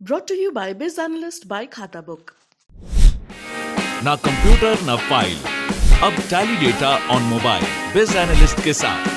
Brought to you by Biz Analyst by Khata Book. ना computer ना file, अब tally data on mobile बिज analyst के साथ।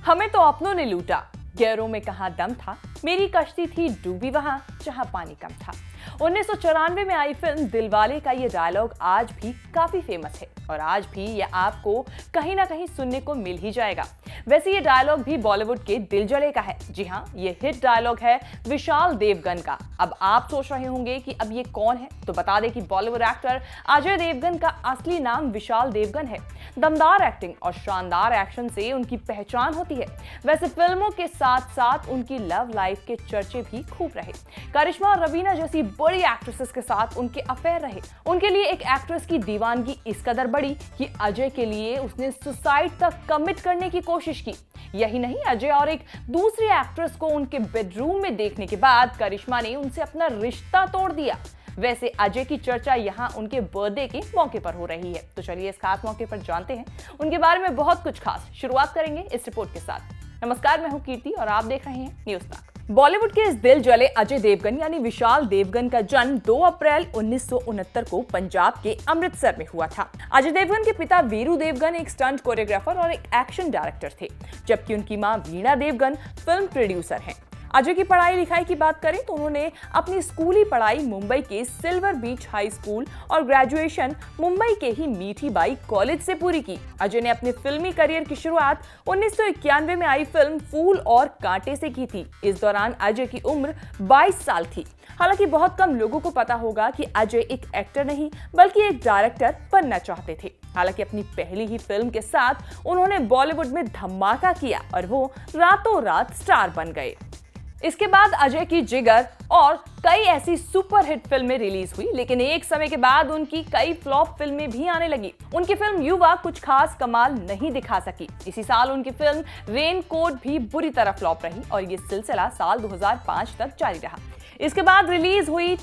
हमें तो अपनों ने लूटा, गैरों में कहां दम था, मेरी कश्ती थी डूबी वहां जहां पानी कम था। 1994 में आई फिल्म दिलवाले का ये डायलॉग आज भी काफी फेमस है और आज भी ये आपको कहीं ना कहीं सुनने को मिल ही जाएगा। वैसे ये डायलॉग भी बॉलीवुड के दिल जले का है। जी हाँ, ये हिट डायलॉग है विशाल देवगन का। अब आप सोच रहे होंगे कि अब ये कौन है, तो बता दें कि बॉलीवुड एक्टर अजय देवगन का असली नाम विशाल देवगन है। दमदार एक्टिंग और शानदार एक्शन से उनकी पहचान होती है। वैसे फिल्मों के साथ साथ उनकी लव लाइफ के चर्चे भी खूब रहे। करिश्मा और रवीना जैसी बड़ी एक्ट्रेसेस के साथ उनके अफेयर रहे। उनके लिए एक एक्ट्रेस की दीवानगी इस कदर बढ़ी कि अजय के लिए उसने सुसाइड तक कमिट करने की कोशिश की। यही नहीं, अजय और एक दूसरी एक्ट्रेस को उनके बेडरूम में देखने के बाद करिश्मा ने उनसे अपना रिश्ता तोड़ दिया। वैसे अजय की चर्चा यहाँ उनके बर्थडे के मौके पर हो रही है, तो चलिए इस खास मौके पर जानते हैं उनके बारे में बहुत कुछ खास। शुरुआत करेंगे इस रिपोर्ट के साथ। नमस्कार, मैं हूं कीर्ति और आप देख रहे हैं न्यूज़ तक। बॉलीवुड के इस दिल जले अजय देवगन यानी विशाल देवगन का जन्म 2 अप्रैल 1969 को पंजाब के अमृतसर में हुआ था। अजय देवगन के पिता वीरू देवगन एक स्टंट कोरियोग्राफर और एक एक्शन डायरेक्टर थे, जबकि उनकी मां वीणा देवगन फिल्म प्रोड्यूसर हैं। अजय की पढ़ाई लिखाई की बात करें तो उन्होंने अपनी स्कूली पढ़ाई मुंबई के सिल्वर बीच हाई स्कूल और ग्रेजुएशन मुंबई के ही मीठी बाई कॉलेज से पूरी की। अजय ने अपने फिल्मी करियर की शुरुआत 1991 में आई फिल्म फूल और कांटे से की थी। इस दौरान अजय की उम्र 22 साल थी। हालांकि बहुत कम लोगों को पता होगा कि अजय एक एक्टर नहीं बल्कि एक डायरेक्टर बनना चाहते थे। हालांकि अपनी पहली ही फिल्म के साथ उन्होंने बॉलीवुड में धमाका किया और वो रातों रात स्टार बन गए। इसके बाद अजय की जिगर और कई ऐसी सुपरहिट फिल्में रिलीज हुई, लेकिन एक समय के बाद उनकी कई फ्लॉप फिल्में भी आने लगी। उनकी फिल्म युवा कुछ खास कमाल नहीं दिखा सकी। इसी साल उनकी फिल्म रेनकोट भी बुरी तरह फ्लॉप रही और ये सिलसिला साल 2005 तक जारी रहा। इसके बाद रिलीज हुई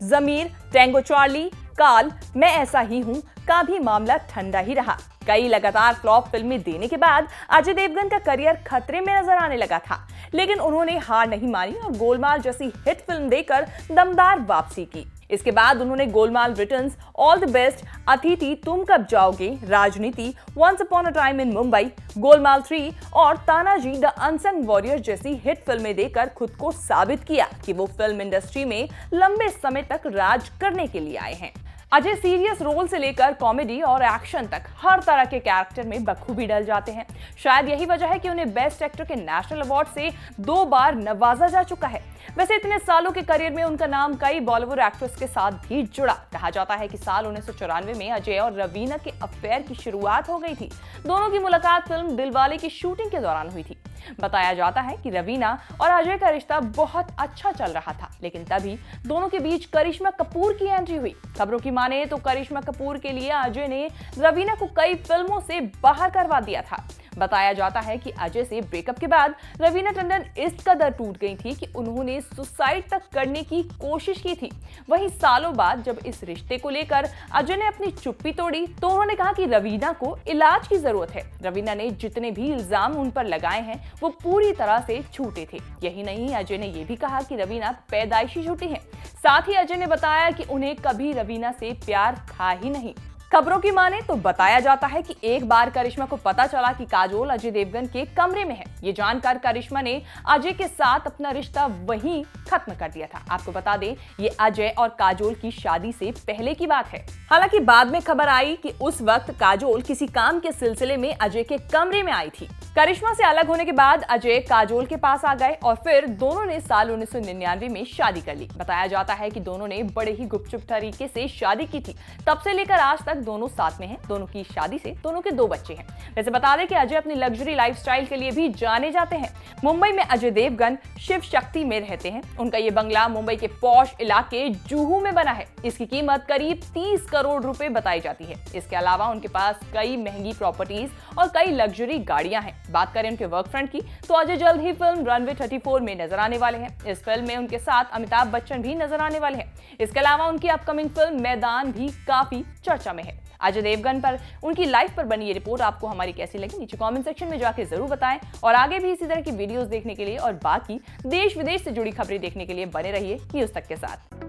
जमीर, टैंगो चार्ली, काल, मैं ऐसा ही हूं का भी मामला ठंडा ही रहा। कई लगातार फ्लॉप फिल्में देने के बाद अजय देवगन का करियर खतरे में नजर आने लगा था, लेकिन उन्होंने हार नहीं मानी और गोलमाल जैसी हिट फिल्म देकर दमदार वापसी की। इसके बाद उन्होंने Golmaal returns, all the best, Atithi, Tum Kab Jaoge, Rajneeti, once upon a time in Mumbai, Golmaal 3 और तानाजी द अनसंग वॉरियर जैसी हिट फिल्में देकर खुद को साबित किया कि वो फिल्म इंडस्ट्री में लंबे समय तक राज करने के लिए आए हैं। अजय सीरियस रोल से लेकर कॉमेडी और एक्शन तक हर तरह के कैरेक्टर में बखूबी डल जाते हैं। शायद यही वजह है कि उन्हें बेस्ट एक्टर के नेशनल अवार्ड से 2 बार नवाजा जा चुका है। वैसे इतने सालों के करियर में उनका नाम कई बॉलीवुड एक्ट्रेस के साथ भी जुड़ा। कहा जाता है कि साल 1994 में अजय और रवीना के अफेयर की शुरुआत हो गई थी। दोनों की मुलाकात फिल्म दिलवाले की शूटिंग के दौरान हुई थी। बताया जाता है कि रवीना और अजय का रिश्ता बहुत अच्छा चल रहा था, लेकिन तभी दोनों के बीच करिश्मा कपूर की एंट्री हुई। खबरों की माने तो करिश्मा कपूर के लिए अजय ने रवीना को कई फिल्मों से बाहर करवा दिया था। बताया जाता है कि अजय से ब्रेकअप के बाद रवीना टंडन इस कदर टूट गई थी कि उन्होंने सुसाइड तक करने की कोशिश की थी। वहीं सालों बाद जब इस रिश्ते को लेकर अजय ने अपनी चुप्पी तोड़ी तो उन्होंने कहा कि रवीना को इलाज की जरूरत है। रवीना ने जितने भी इल्जाम उन पर लगाए हैं वो पूरी तरह से झूठे थे। यही नहीं, अजय ने यह भी कहा कि रवीना पैदाइशी झूठी है। साथ ही अजय ने बताया कि उन्हें कभी रवीना से प्यार था ही नहीं। खबरों की माने तो बताया जाता है कि एक बार करिश्मा को पता चला कि काजोल अजय देवगन के कमरे में है। ये जानकर करिश्मा ने अजय के साथ अपना रिश्ता वहीं खत्म कर दिया था। आपको बता दें, ये अजय और काजोल की शादी से पहले की बात है। हालांकि बाद में खबर आई कि उस वक्त काजोल किसी काम के सिलसिले में अजय के कमरे में आई थी। करिश्मा से अलग होने के बाद अजय काजोल के पास आ गए और फिर दोनों ने साल 1999 में शादी कर ली। बताया जाता है कि दोनों ने बड़े ही गुपचुप तरीके से शादी की थी। तब से लेकर आज तक दोनों साथ में हैं। दोनों की शादी से दोनों के 2 बच्चे हैं। वैसे बता दें कि अजय अपनी लग्जरी लाइफस्टाइल के लिए भी जाने जाते हैं। मुंबई में अजय देवगन शिव शक्ति में रहते हैं। उनका ये बंगला मुंबई के पॉश इलाके जुहू में बना है। इसकी कीमत करीब 30 करोड़ रुपए बताई जाती है। इसके अलावा उनके पास कई महंगी प्रॉपर्टीज और कई लग्जरी गाड़ियां हैं। बात करें उनके वर्क फ्रंट की तो अजय जल्द ही फिल्म रनवे 34 में नजर आने वाले हैं। इस फिल्म में उनके साथ अमिताभ बच्चन भी नजर आने वाले हैं। इसके अलावा उनकी अपकमिंग फिल्म मैदान भी काफी चर्चा में है। अजय देवगन पर उनकी लाइफ पर बनी ये रिपोर्ट आपको हमारी कैसी लगी, नीचे कमेंट सेक्शन में जाके जरूर बताएं। और आगे भी इसी तरह की वीडियोस देखने के लिए और बाकी देश विदेश से जुड़ी खबरें देखने के लिए बने रहिए न्यूज़ तक के साथ।